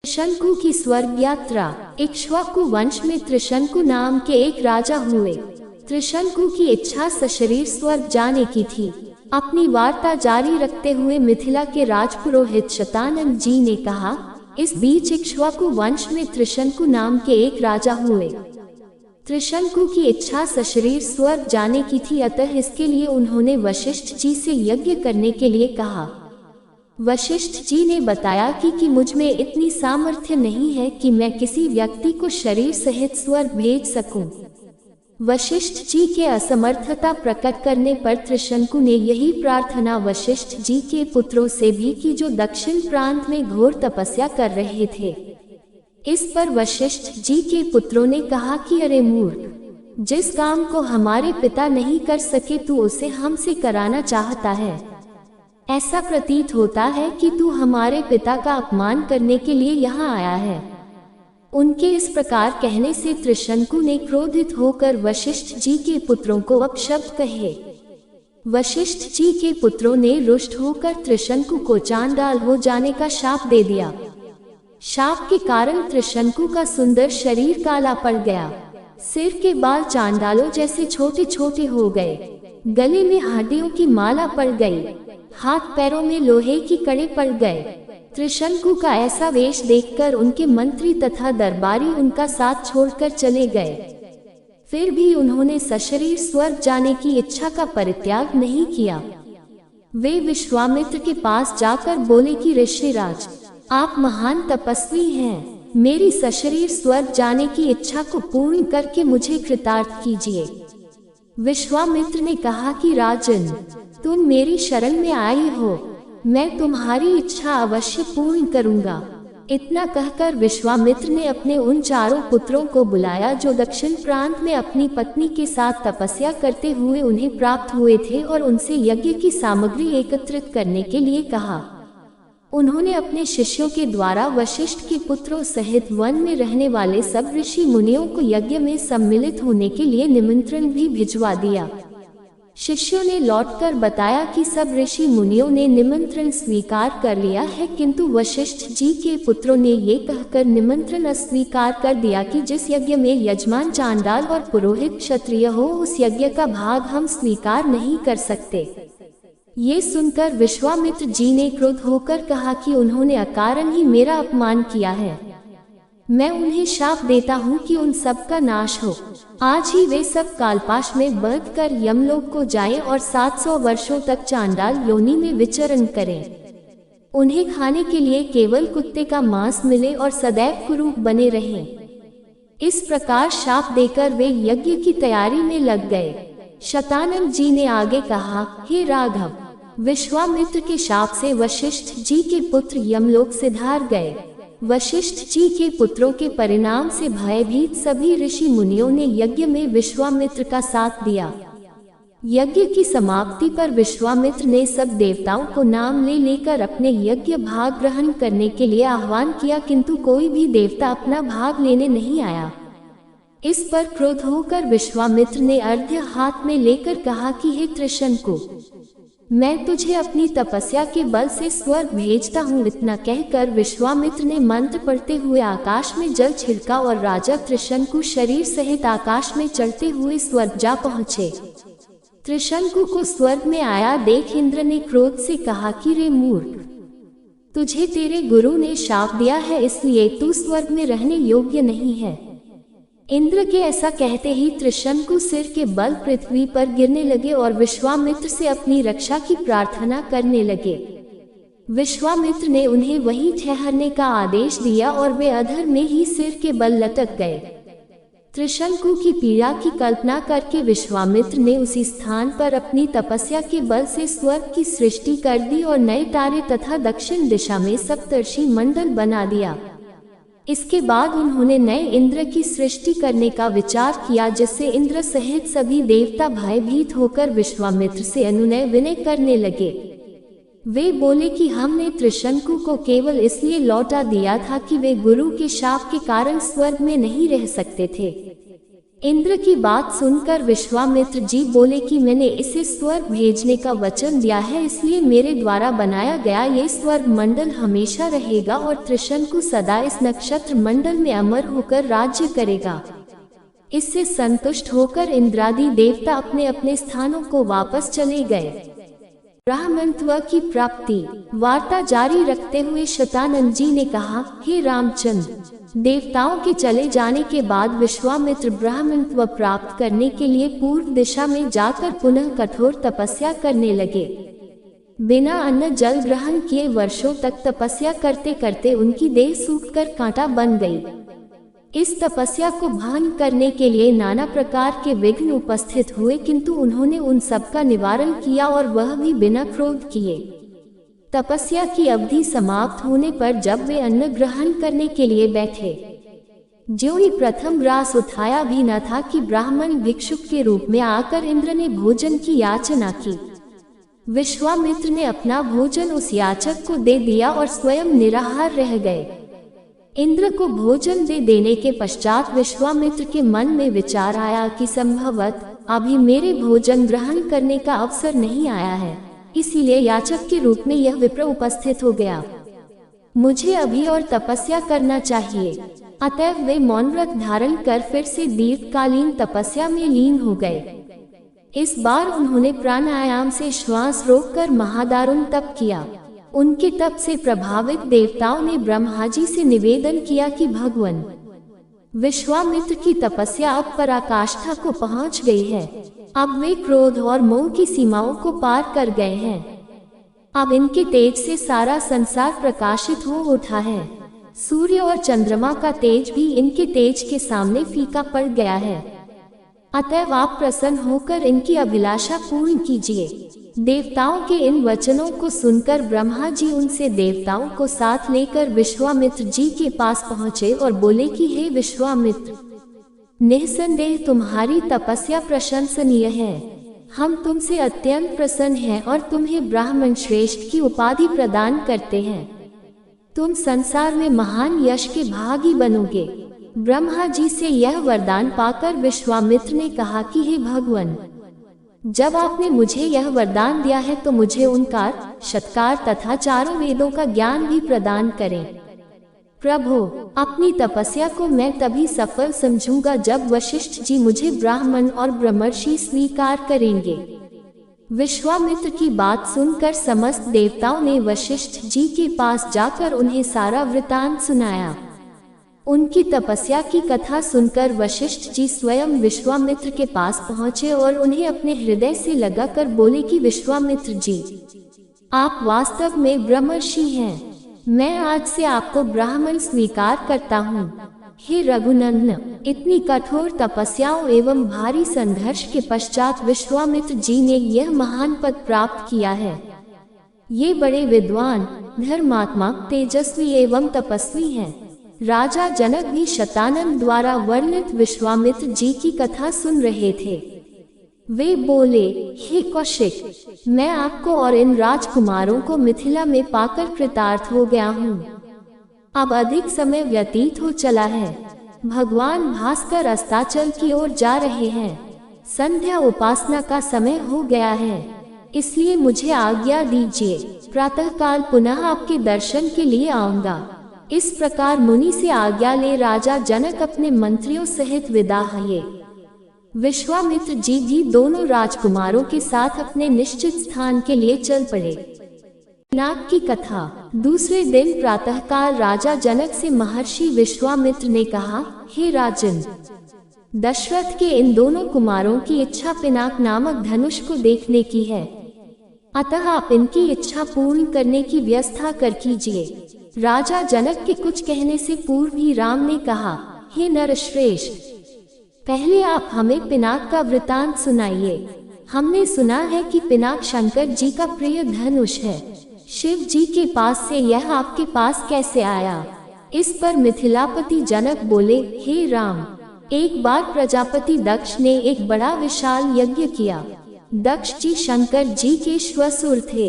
त्रिशंकु की स्वर्ग यात्रा। इक्ष्वाकु वंश में त्रिशंकु नाम के एक राजा हुए। त्रिशंकु की इच्छा सशरीर स्वर्ग जाने की थी। अपनी वार्ता जारी रखते हुए मिथिला के राजपुरोहित शतानंद जी ने कहा, इस बीच इक्ष्वाकु वंश में त्रिशंकु नाम के एक राजा हुए। त्रिशंकु की इच्छा सशरीर स्वर्ग जाने की थी, अतः इसके लिए उन्होंने वशिष्ठ जी से यज्ञ करने के लिए कहा। वशिष्ठ जी ने बताया कि मुझ में इतनी सामर्थ्य नहीं है कि मैं किसी व्यक्ति को शरीर सहित स्वर्ग भेज सकूं। वशिष्ठ जी के असमर्थता प्रकट करने पर त्रिशंकु ने यही प्रार्थना वशिष्ठ जी के पुत्रों से भी की, जो दक्षिण प्रांत में घोर तपस्या कर रहे थे। इस पर वशिष्ठ जी के पुत्रों ने कहा कि अरे मूर्ख, जिस काम को हमारे पिता नहीं कर सके तू उसे हमसे कराना चाहता है। ऐसा प्रतीत होता है कि तू हमारे पिता का अपमान करने के लिए यहाँ आया है। उनके इस प्रकार कहने से त्रिशंकु ने क्रोधित होकर वशिष्ठ जी के पुत्रों को अपशब्द कहे। वशिष्ठ जी के पुत्रों ने रुष्ट होकर त्रिशंकु को चांडाल हो जाने का शाप दे दिया। शाप के कारण त्रिशंकु का सुंदर शरीर काला पड़ गया। सिर के बाल चांडालों जैसे छोटे छोटे हो गए। गले में हड्डियों की माला पड़ गई। हाथ पैरों में लोहे की कड़े पड़ गए। त्रिशंकु का ऐसा वेश देखकर उनके मंत्री तथा दरबारी उनका साथ छोड़कर चले गए। फिर भी उन्होंने सशरीर स्वर्ग जाने की इच्छा का परित्याग नहीं किया। वे विश्वामित्र के पास जाकर बोले कि ऋषिराज, आप महान तपस्वी हैं, मेरी सशरीर स्वर्ग जाने की इच्छा को पूर्ण करके मुझे कृतार्थ कीजिए। विश्वामित्र ने कहा कि राजन, तुम मेरी शरण में आए हो, मैं तुम्हारी इच्छा अवश्य पूर्ण करूंगा। इतना कहकर विश्वामित्र ने अपने उन चारों पुत्रों को बुलाया जो दक्षिण प्रांत में अपनी पत्नी के साथ तपस्या करते हुए उन्हें प्राप्त हुए थे, और उनसे यज्ञ की सामग्री एकत्रित करने के लिए कहा। उन्होंने अपने शिष्यों के द्वारा वशिष्ठ के पुत्रों सहित वन में रहने वाले सब ऋषि मुनियों को यज्ञ में सम्मिलित होने के लिए निमंत्रण भी भिजवा दिया। शिष्यों ने लौटकर बताया कि सब ऋषि मुनियों ने निमंत्रण स्वीकार कर लिया है, किंतु वशिष्ठ जी के पुत्रों ने ये कहकर निमंत्रण अस्वीकार कर दिया कि जिस यज्ञ में यजमान चांडाल और पुरोहित क्षत्रिय हो, उस यज्ञ का भाग हम स्वीकार नहीं कर सकते। ये सुनकर विश्वामित्र जी ने क्रोध होकर कहा कि उन्होंने अकारण ही मेरा अपमान किया है। मैं उन्हें शाप देता हूँ कि उन सब का नाश हो। आज ही वे सब कालपाश में बंध कर यमलोक को जाएं और 700 वर्षों तक चांडाल योनि में विचरण करें। उन्हें खाने के लिए केवल कुत्ते का मांस मिले और सदैव कुरूप बने रहें। इस प्रकार शाप देकर वे यज्ञ की तैयारी में लग गए। शतानंद जी ने आगे कहा, हे राघव, विश्वामित्र के शाप से वशिष्ठ जी के पुत्र यमलोक से धार गए। वशिष्ठ जी के पुत्रों के परिणाम से भयभीत सभी ऋषि मुनियों ने यज्ञ में विश्वामित्र का साथ दिया। यज्ञ की समाप्ति पर विश्वामित्र ने सब देवताओं को नाम ले लेकर अपने यज्ञ भाग ग्रहण करने के लिए आह्वान किया, किंतु कोई भी देवता अपना भाग लेने नहीं आया। इस पर क्रोध होकर विश्वामित्र ने अर्घ्य हाथ में लेकर कहा कि हे त्रिशंकु, मैं तुझे अपनी तपस्या के बल से स्वर्ग भेजता हूँ। इतना कहकर विश्वामित्र ने मंत्र पढ़ते हुए आकाश में जल छिड़का और राजा त्रिशंकु शरीर सहित आकाश में चढ़ते हुए स्वर्ग जा पहुँचे। त्रिशंकु को स्वर्ग में आया देख इंद्र ने क्रोध से कहा कि रे मूर्ख, तुझे तेरे गुरु ने शाप दिया है, इसलिए तू स्वर्ग में रहने योग्य नहीं है। इंद्र के ऐसा कहते ही त्रिशंकु सिर के बल पृथ्वी पर गिरने लगे और विश्वामित्र से अपनी रक्षा की प्रार्थना करने लगे। विश्वामित्र ने उन्हें वहीं ठहरने का आदेश दिया और वे अधर में ही सिर के बल लटक गए। त्रिशंकु की पीड़ा की कल्पना करके विश्वामित्र ने उसी स्थान पर अपनी तपस्या के बल से स्वर्ग की सृष्टि कर दी और नए तारे तथा दक्षिण दिशा में सप्तर्षि मंडल बना दिया। इसके बाद उन्होंने नए इंद्र की सृष्टि करने का विचार किया, जिससे इंद्र सहित सभी देवता भयभीत होकर विश्वामित्र से अनुनय विनय करने लगे। वे बोले कि हमने त्रिशंकु को केवल इसलिए लौटा दिया था कि वे गुरु के शाप के कारण स्वर्ग में नहीं रह सकते थे। इंद्र की बात सुनकर विश्वामित्र जी बोले कि मैंने इसे स्वर्ग भेजने का वचन दिया है, इसलिए मेरे द्वारा बनाया गया ये स्वर्ग मंडल हमेशा रहेगा और त्रिशंकु सदा इस नक्षत्र मंडल में अमर होकर राज्य करेगा। इससे संतुष्ट होकर इंद्रादि देवता अपने अपने स्थानों को वापस चले गए। ब्राह्मणत्व की प्राप्ति वार्ता जारी रखते हुए शतानंद जी ने कहा, हे रामचंद्र, देवताओं के चले जाने के बाद विश्वामित्र ब्राह्मणत्व प्राप्त करने के लिए पूर्व दिशा में जाकर पुनः कठोर तपस्या करने लगे। बिना अन्न जल ग्रहण किए वर्षों तक तपस्या करते करते उनकी देह सूखकर कांटा बन गई। इस तपस्या को भंग करने के लिए नाना प्रकार के विघ्न उपस्थित हुए, किंतु उन्होंने उन सब का निवारण किया और वह भी बिना क्रोध किए। तपस्या की अवधि समाप्त होने पर जब वे अन्न ग्रहण करने के लिए बैठे, ज्यों ही प्रथम ग्रास उठाया भी न था कि ब्राह्मण भिक्षुक के रूप में आकर इंद्र ने भोजन की याचना की। विश्वामित्र ने अपना भोजन उस याचक को दे दिया और स्वयं निराहार रह गए। इंद्र को भोजन दे देने के पश्चात विश्वामित्र के मन में विचार आया कि संभवत अभी मेरे भोजन ग्रहण करने का अवसर नहीं आया है, इसीलिए याचक के रूप में यह विप्र उपस्थित हो गया। मुझे अभी और तपस्या करना चाहिए। अतएव वे मौन व्रत धारण कर फिर से दीर्घकालीन तपस्या में लीन हो गए। इस बार उन्होंने प्राणायाम से श्वास रोककर महादारुण तप किया। उनके तप से प्रभावित देवताओं ने ब्रह्मा जी से निवेदन किया कि भगवान, विश्वामित्र की तपस्या अब पराकाष्ठा को पहुंच गई है। अब वे क्रोध और मोह की सीमाओं को पार कर गए हैं। अब इनके तेज से सारा संसार प्रकाशित हो उठा है। सूर्य और चंद्रमा का तेज भी इनके तेज के सामने फीका पड़ गया है। अतएव आप प्रसन्न होकर इनकी अभिलाषा पूर्ण कीजिए। देवताओं के इन वचनों को सुनकर ब्रह्मा जी उनसे देवताओं को साथ लेकर विश्वामित्र जी के पास पहुँचे और बोले कि हे विश्वामित्र, निःसंदेह तुम्हारी तपस्या प्रशंसनीय है। हम तुमसे अत्यंत प्रसन्न हैं और तुम्हें ब्राह्मण श्रेष्ठ की उपाधि प्रदान करते हैं। तुम संसार में महान यश के भागी बनोगे। ब्रह्मा जी से यह वरदान पाकर विश्वामित्र ने कहा कि हे भगवान, जब आपने मुझे यह वरदान दिया है तो मुझे ओंकार, शतकार तथा चारों वेदों का ज्ञान भी प्रदान करें। प्रभु, अपनी तपस्या को मैं तभी सफल समझूंगा जब वशिष्ठ जी मुझे ब्राह्मण और ब्रह्मर्षि स्वीकार करेंगे। विश्वामित्र की बात सुनकर समस्त देवताओं ने वशिष्ठ जी के पास जाकर उन्हें सारा वृतांत सुनाया। उनकी तपस्या की कथा सुनकर वशिष्ठ जी स्वयं विश्वामित्र के पास पहुँचे और उन्हें अपने हृदय से लगाकर बोले कि विश्वामित्र जी, आप वास्तव में ब्रह्मर्षि हैं। मैं आज से आपको ब्राह्मण स्वीकार करता हूँ। हे रघुनंदन, इतनी कठोर तपस्याओं एवं भारी संघर्ष के पश्चात विश्वामित्र जी ने यह महान पद प्राप्त किया है। ये बड़े विद्वान, धर्मात्मा, तेजस्वी एवं तपस्वी हैं। राजा जनक भी शतानंद द्वारा वर्णित विश्वामित्र जी की कथा सुन रहे थे। वे बोले, हे कौशिक, मैं आपको और इन राजकुमारों को मिथिला में पाकर कृतार्थ हो गया हूँ। अब अधिक समय व्यतीत हो चला है। भगवान भास्कर अस्ताचल की ओर जा रहे हैं। संध्या उपासना का समय हो गया है, इसलिए मुझे आज्ञा दीजिए। प्रातःकाल पुनः आपके दर्शन के लिए आऊंगा। इस प्रकार मुनि से आज्ञा ले राजा जनक अपने मंत्रियों सहित विदा हुए। विश्वामित्र जी भी दोनों राजकुमारों के साथ अपने निश्चित स्थान के लिए चल पड़े। पिनाक की कथा। दूसरे दिन प्रातःकाल राजा जनक से महर्षि विश्वामित्र ने कहा, हे राजन, दशरथ के इन दोनों कुमारों की इच्छा पिनाक नामक धनुष को देखने की है। अतः आप इनकी इच्छा पूर्ण करने की व्यवस्था कर कीजिए। राजा जनक के कुछ कहने से पूर्व ही राम ने कहा, हे नरश्रेष्ठ, पहले आप हमें पिनाक का वृतांत सुनाइए। हमने सुना है कि पिनाक शंकर जी का प्रिय धनुष है। शिव जी के पास से यह आपके पास कैसे आया? इस पर मिथिलापति जनक बोले, हे राम, एक बार प्रजापति दक्ष ने एक बड़ा विशाल यज्ञ किया। दक्ष जी शंकर जी के श्वसुर थे।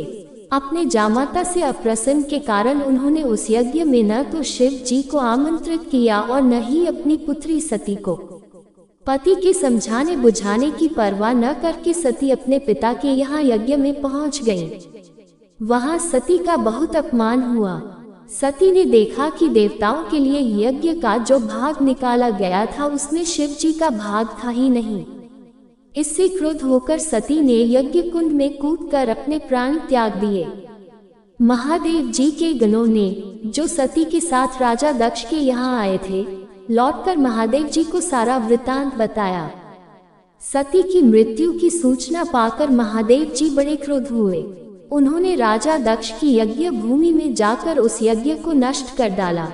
अपने जामाता से अप्रसन्न के कारण उन्होंने उस यज्ञ में न तो शिव जी को आमंत्रित किया और न ही अपनी पुत्री सती को। पति के समझाने बुझाने की परवाह न करके सती अपने पिता के यहाँ यज्ञ में पहुंच गईं। वहां सती का बहुत अपमान हुआ। सती ने देखा कि देवताओं के लिए यज्ञ का जो भाग निकाला गया था उसमें शिव जी का भाग था ही नहीं। इससे क्रोध होकर सती ने यज्ञ कुंड में कूदकर अपने प्राण त्याग दिए। महादेव जी के गणों ने, जो सती के साथ राजा दक्ष के यहाँ आए थे, लौटकर महादेव जी को सारा वृतांत बताया। सती की मृत्यु की सूचना पाकर महादेव जी बड़े क्रोध हुए। उन्होंने राजा दक्ष की यज्ञ भूमि में जाकर उस यज्ञ को नष्ट कर डाला।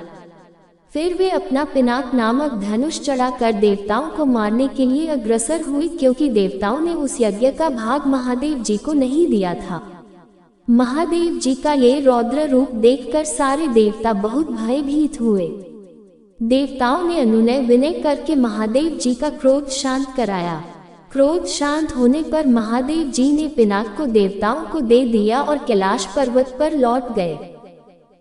फिर वे अपना पिनाक नामक धनुष चढ़ाकर देवताओं को मारने के लिए अग्रसर हुए, क्योंकि देवताओं ने उस यज्ञ का भाग महादेव जी को नहीं दिया था। महादेव जी का ये रौद्र रूप देखकर सारे देवता बहुत भयभीत हुए। देवताओं ने अनुनय विनय करके महादेव जी का क्रोध शांत कराया। क्रोध शांत होने पर महादेव जी ने पिनाक को देवताओं को दे दिया और कैलाश पर्वत पर लौट गए।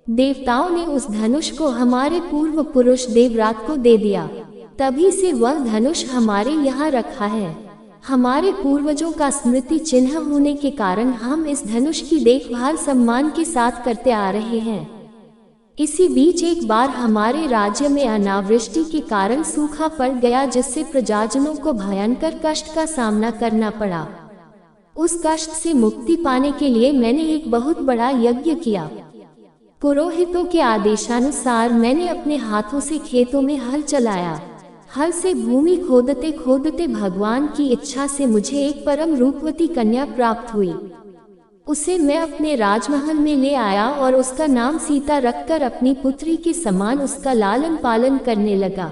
देवताओं ने उस धनुष को हमारे पूर्व पुरुष देवरात को दे दिया। तभी से वह धनुष हमारे यहाँ रखा है। हमारे पूर्वजों का स्मृति चिन्ह होने के कारण हम इस धनुष की देखभाल सम्मान के साथ करते आ रहे हैं। इसी बीच एक बार हमारे राज्य में अनावृष्टि के कारण सूखा पड़ गया, जिससे प्रजाजनों को भयंकर कष्ट का सामना करना पड़ा। उस कष्ट से मुक्ति पाने के लिए मैंने एक बहुत बड़ा यज्ञ किया। पुरोहितों के आदेशानुसार मैंने अपने हाथों से खेतों में हल चलाया। हल से भूमि खोदते खोदते भगवान की इच्छा से मुझे एक परम रूपवती कन्या प्राप्त हुई। उसे मैं अपने राजमहल में ले आया और उसका नाम सीता रखकर अपनी पुत्री के समान उसका लालन पालन करने लगा।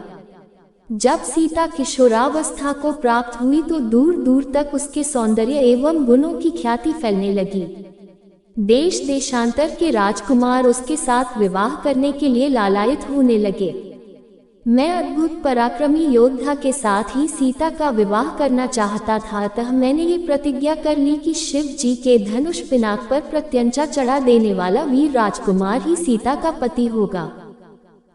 जब सीता किशोरावस्था को प्राप्त हुई तो दूर दूर तक उसके सौंदर्य एवं गुणों की ख्याति फैलने लगी। देश देशांतर के राजकुमार उसके साथ विवाह करने के लिए लालायित होने लगे। मैं अद्भुत पराक्रमी योद्धा के साथ ही सीता का विवाह करना चाहता था, अतः मैंने ये प्रतिज्ञा कर ली कि शिव जी के धनुष पिनाक पर प्रत्यंचा चढ़ा देने वाला वीर राजकुमार ही सीता का पति होगा।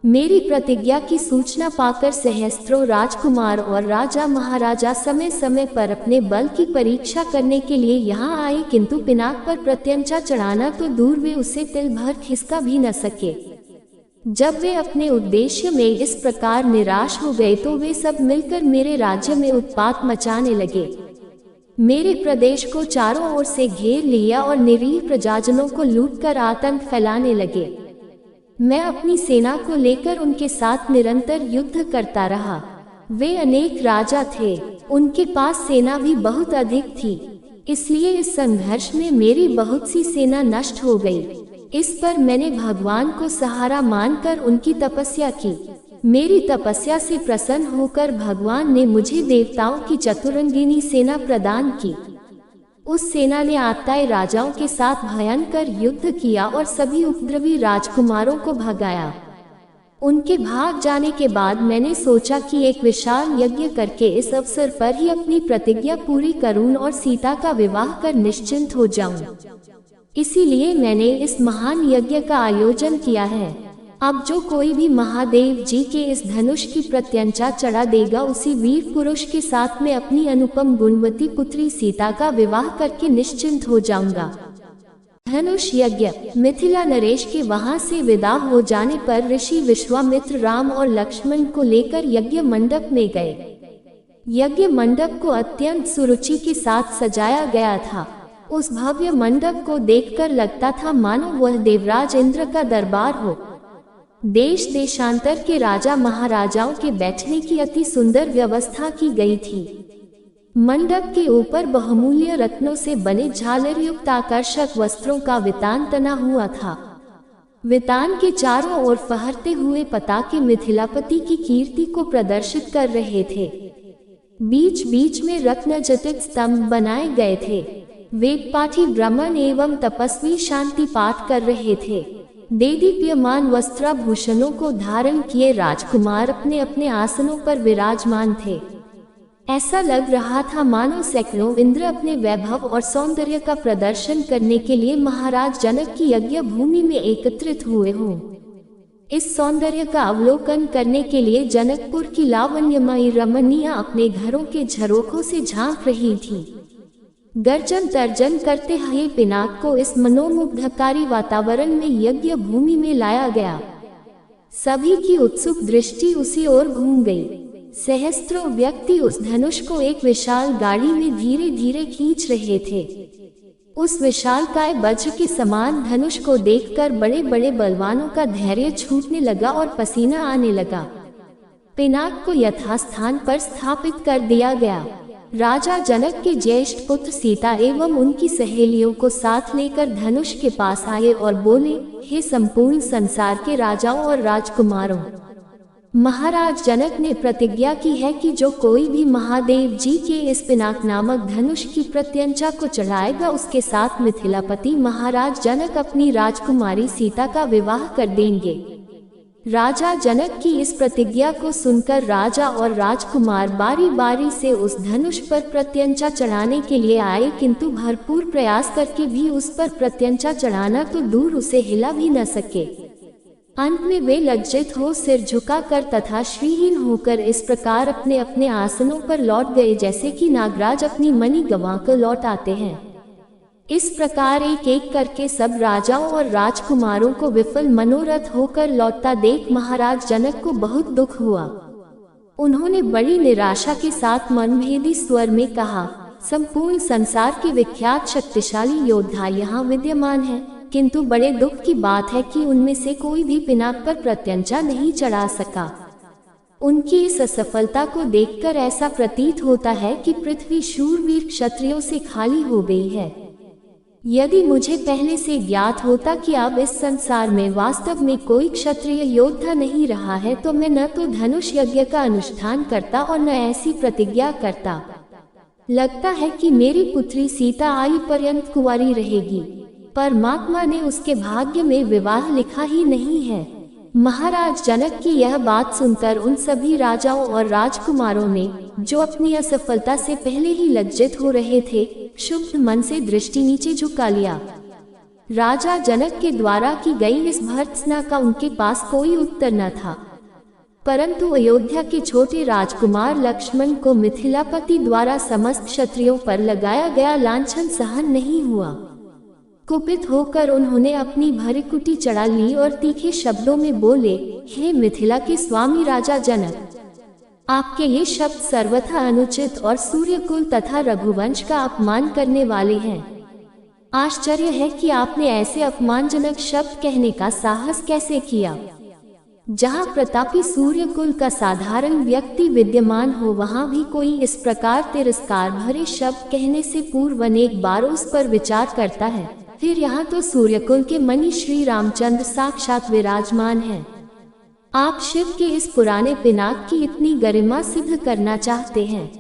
मेरी प्रतिज्ञा की सूचना पाकर सहस्त्रों राजकुमार और राजा महाराजा समय समय पर अपने बल की परीक्षा करने के लिए यहाँ आए, किंतु पिनाक पर प्रत्यंचा चढ़ाना तो दूर, वे उसे तिल भर खिसका भी न सके। जब वे अपने उद्देश्य में इस प्रकार निराश हो गए तो वे सब मिलकर मेरे राज्य में उत्पात मचाने लगे। मेरे प्रदेश को चारों ओर से घेर लिया और निरीह प्रजाजनों को लूटकर आतंक फैलाने लगे। मैं अपनी सेना को लेकर उनके साथ निरंतर युद्ध करता रहा। वे अनेक राजा थे, उनके पास सेना भी बहुत अधिक थी, इसलिए इस संघर्ष में मेरी बहुत सी सेना नष्ट हो गई। इस पर मैंने भगवान को सहारा मानकर उनकी तपस्या की। मेरी तपस्या से प्रसन्न होकर भगवान ने मुझे देवताओं की चतुरंगिनी सेना प्रदान की। उस सेना ने आताई राजाओं के साथ भयंकर युद्ध किया और सभी उपद्रवी राजकुमारों को भगाया। उनके भाग जाने के बाद मैंने सोचा कि एक विशाल यज्ञ करके इस अवसर पर ही अपनी प्रतिज्ञा पूरी करूं और सीता का विवाह कर निश्चिंत हो जाऊं। इसीलिए मैंने इस महान यज्ञ का आयोजन किया है। अब जो कोई भी महादेव जी के इस धनुष की प्रत्यंचा चढ़ा देगा, उसी वीर पुरुष के साथ में अपनी अनुपम गुणवती पुत्री सीता का विवाह करके निश्चिंत हो जाऊंगा। धनुष यज्ञ। मिथिला नरेश के वहां से विदा हो जाने पर ऋषि विश्वामित्र राम और लक्ष्मण को लेकर यज्ञ मंडप में गए। यज्ञ मंडप को अत्यंत सुरुचि के साथ सजाया गया था। उस भव्य मंडप को देखकर लगता था मानो वह देवराज इंद्र का दरबार हो। देश देशांतर के राजा महाराजाओं के बैठने की अति सुंदर व्यवस्था की गई थी। मंडप के ऊपर बहुमूल्य रत्नों से बने झालर युक्त आकर्षक वस्त्रों का वितान तना हुआ था। वितान के चारों ओर फहरते हुए पताके मिथिलापति की कीर्ति को प्रदर्शित कर रहे थे। बीच बीच में रत्न जटित स्तंभ बनाए गए थे। वेद पाठी ब्राह्मण एवं तपस्वी शांति पाठ कर रहे थे। देदीप्यमान वस्त्राभूषणों को धारण किए राजकुमार अपने अपने आसनों पर विराजमान थे। ऐसा लग रहा था मानो सैकड़ों इंद्र अपने वैभव और सौंदर्य का प्रदर्शन करने के लिए महाराज जनक की यज्ञ भूमि में एकत्रित हुए हों। इस सौंदर्य का अवलोकन करने के लिए जनकपुर की लावण्यमयी रमणियां अपने घरों के झरोखों से झांक रही थीं। गर्जन तर्जन करते हुए पिनाक को इस मनोमुग्धकारी वातावरण में यज्ञ भूमि में लाया गया। सभी की उत्सुक दृष्टि उसी ओर घूम गई। सहस्त्रों व्यक्ति उस धनुष को एक विशाल गाड़ी में धीरे धीरे खींच रहे थे। उस विशालकाय वज्र के समान धनुष को देखकर बड़े बड़े बलवानों का धैर्य छूटने लगा और पसीना आने लगा। पिनाक को यथास्थान पर स्थापित कर दिया गया। राजा जनक के ज्येष्ठ पुत्र सीता एवं उनकी सहेलियों को साथ लेकर धनुष के पास आए और बोले, हे संपूर्ण संसार के राजाओं और राजकुमारों, महाराज जनक ने प्रतिज्ञा की है कि जो कोई भी महादेव जी के इस पिनाक नामक धनुष की प्रत्यंचा को चढ़ाएगा उसके साथ मिथिलापति महाराज जनक अपनी राजकुमारी सीता का विवाह कर देंगे। राजा जनक की इस प्रतिज्ञा को सुनकर राजा और राजकुमार बारी बारी से उस धनुष पर प्रत्यंचा चढ़ाने के लिए आए, किंतु भरपूर प्रयास करके भी उस पर प्रत्यंचा चढ़ाना तो दूर उसे हिला भी न सके। अंत में वे लज्जित हो सिर झुकाकर तथा श्रीहीन होकर इस प्रकार अपने अपने आसनों पर लौट गए जैसे कि नागराज अपनी मणि गंवाकर लौट आते हैं। इस प्रकार एक एक करके सब राजाओं और राजकुमारों को विफल मनोरथ होकर लौटता देख महाराज जनक को बहुत दुख हुआ। उन्होंने बड़ी निराशा के साथ मनभेदी स्वर में कहा, संपूर्ण संसार के विख्यात शक्तिशाली योद्धा यहाँ विद्यमान हैं, किंतु बड़े दुख की बात है कि उनमें से कोई भी पिनाक पर प्रत्यंचा नहीं चढ़ा सका। उनकी इस असफलता को देखकर ऐसा प्रतीत होता है कि पृथ्वी शूरवीर क्षत्रियों से खाली हो गई है। यदि मुझे पहले से ज्ञात होता कि अब इस संसार में वास्तव में कोई क्षत्रिय योद्धा नहीं रहा है तो मैं न तो धनुष यज्ञ का अनुष्ठान करता और न ऐसी प्रतिज्ञा करता। लगता है कि मेरी पुत्री सीता आयु पर्यंत कुंवारी रहेगी। परमात्मा ने उसके भाग्य में विवाह लिखा ही नहीं है। महाराज जनक की यह बात सुनकर उन सभी राजाओं और राजकुमारों ने, जो अपनी असफलता से पहले ही लज्जित हो रहे थे, शुद्ध मन से दृष्टि नीचे झुका लिया। राजा जनक के द्वारा की गई इस भर्त्सना का उनके पास कोई उत्तर न था, परंतु अयोध्या के छोटे राजकुमार लक्ष्मण को मिथिलापति द्वारा समस्त क्षत्रियों पर लगाया गया लांछन सहन नहीं हुआ। कुपित होकर उन्होंने अपनी भरिकुटी चढ़ा ली और तीखे शब्दों में बोले, हे मिथिला के स्वामी राजा जनक, आपके ये शब्द सर्वथा अनुचित और सूर्यकुल तथा रघुवंश का अपमान करने वाले हैं। आश्चर्य है कि आपने ऐसे अपमानजनक शब्द कहने का साहस कैसे किया। जहाँ प्रतापी सूर्यकुल का साधारण व्यक्ति विद्यमान हो वहाँ भी कोई इस प्रकार तिरस्कार भरे शब्द कहने से पूर्व अनेक बार उस पर विचार करता है। फिर यहाँ तो सूर्यकुल के मणि श्री रामचंद्र साक्षात विराजमान हैं। आप शिव के इस पुराने पिनाक की इतनी गरिमा सिद्ध करना चाहते हैं।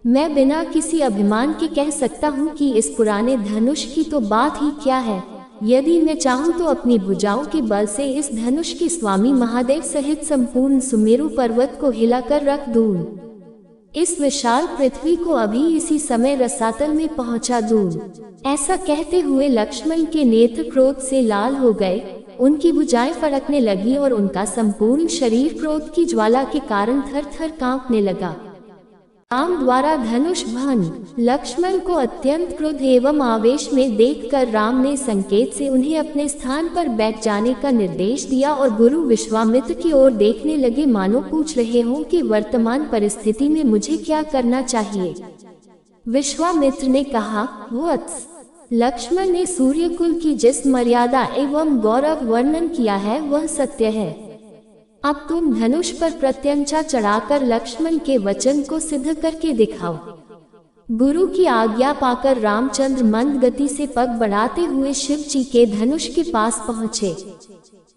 मैं बिना किसी अभिमान के कह सकता हूँ कि इस पुराने धनुष की तो बात ही क्या है। यदि मैं चाहूँ तो अपनी भुजाओं के बल से इस धनुष के स्वामी महादेव सहित संपूर्ण सुमेरु पर्वत को हिलाकर रख दूं। इस विशाल पृथ्वी को अभी इसी समय रसातल में पहुंचा दूं। ऐसा कहते हुए लक्ष्मण के नेत्र क्रोध से लाल हो गए, उनकी भुजाएं फड़कने लगी और उनका संपूर्ण शरीर क्रोध की ज्वाला के कारण थर थर कांपने लगा। राम द्वारा धनुष भंग। लक्ष्मण को अत्यंत क्रोध एवं आवेश में देखकर राम ने संकेत से उन्हें अपने स्थान पर बैठ जाने का निर्देश दिया और गुरु विश्वामित्र की ओर देखने लगे, मानो पूछ रहे हों कि वर्तमान परिस्थिति में मुझे क्या करना चाहिए। विश्वामित्र ने कहा, वत्स, लक्ष्मण ने सूर्यकुल की जिस मर्यादा एवं गौरव वर्णन किया है वह सत्य है। अब तुम धनुष पर प्रत्यंचा चढ़ाकर लक्ष्मण के वचन को सिद्ध करके दिखाओ। गुरु की आज्ञा पाकर रामचंद्र मंद गति से पग बढ़ाते हुए शिव जी के धनुष के पास पहुँचे।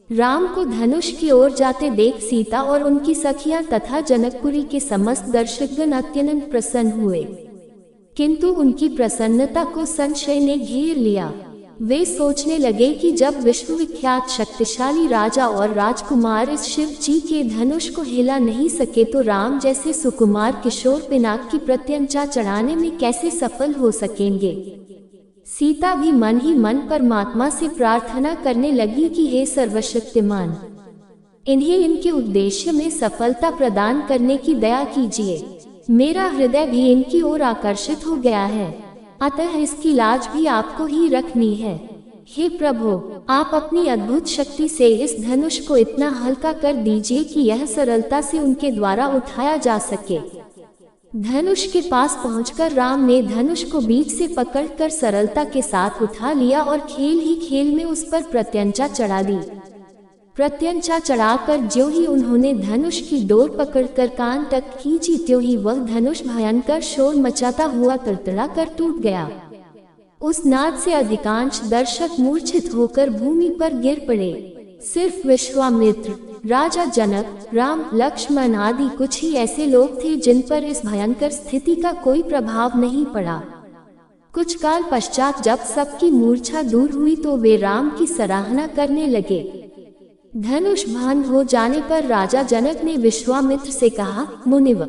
राम को धनुष की ओर जाते देख सीता और उनकी सखियां तथा जनकपुरी के समस्त दर्शकगण अत्यंत प्रसन्न हुए, किंतु उनकी प्रसन्नता को संशय ने घेर लिया। वे सोचने लगे कि जब विश्वविख्यात शक्तिशाली राजा और राजकुमार इस शिव जी के धनुष को हिला नहीं सके तो राम जैसे सुकुमार किशोर पिनाक की प्रत्यंचा चढ़ाने में कैसे सफल हो सकेंगे। सीता भी मन ही मन परमात्मा से प्रार्थना करने लगी कि हे सर्वशक्तिमान, इन्हें इनके उद्देश्य में सफलता प्रदान करने की दया कीजिए। मेरा हृदय भी इनकी ओर आकर्षित हो गया है, अतः इसकी लाज भी आपको ही रखनी है। हे प्रभु, आप अपनी अद्भुत शक्ति से इस धनुष को इतना हल्का कर दीजिए कि यह सरलता से उनके द्वारा उठाया जा सके। धनुष के पास पहुंचकर राम ने धनुष को बीच से पकड़कर सरलता के साथ उठा लिया और खेल ही खेल में उस पर प्रत्यंचा चढ़ा दी। प्रत्यंचा चढ़ाकर ज्यों ही उन्होंने धनुष की डोर पकड़कर कान तक खींची, त्यों ही वह धनुष भयंकर शोर मचाता हुआ तड़तड़ा कर टूट गया। उस नाद से अधिकांश दर्शक मूर्छित होकर भूमि पर गिर पड़े। सिर्फ विश्वामित्र, राजा जनक, राम, लक्ष्मण आदि कुछ ही ऐसे लोग थे जिन पर इस भयंकर स्थिति का कोई प्रभाव नहीं पड़ा। कुछ काल पश्चात जब सबकी मूर्छा दूर हुई तो वे राम की सराहना करने लगे। धनुष भंग हो जाने पर राजा जनक ने विश्वामित्र से कहा, मुनिव,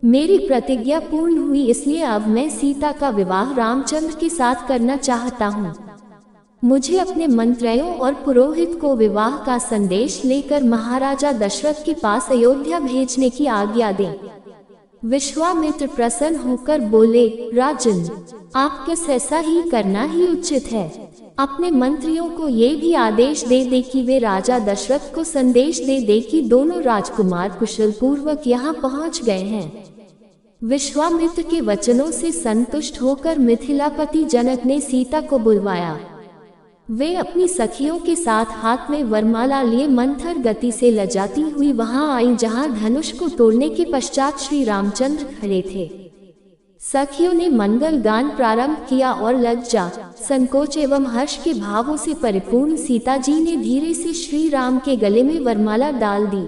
मेरी प्रतिज्ञा पूर्ण हुई, इसलिए अब मैं सीता का विवाह रामचंद्र के साथ करना चाहता हूँ। मुझे अपने मंत्रियों और पुरोहित को विवाह का संदेश लेकर महाराजा दशरथ के पास अयोध्या भेजने की आज्ञा दें। विश्वामित्र प्रसन्न होकर बोले, राजन, आपके ऐसा ही करना ही उचित है। अपने मंत्रियों को ये भी आदेश दे दे कि वे राजा दशरथ को संदेश दे दे कि दोनों राजकुमार कुशल पूर्वक यहाँ पहुँच गए हैं। विश्वामित्र के वचनों से संतुष्ट होकर मिथिलापति जनक ने सीता को बुलवाया। वे अपनी सखियों के साथ हाथ में वरमाला लिए मंथर गति से लजाती हुई वहां आई जहां धनुष को तोड़ने के पश्चात श्री रामचंद्र खड़े थे। सखियों ने मंगल गान प्रारंभ किया और लज्जा, संकोच एवं हर्ष के भावों से परिपूर्ण सीता जी ने धीरे से श्री राम के गले में वरमाला डाल दी।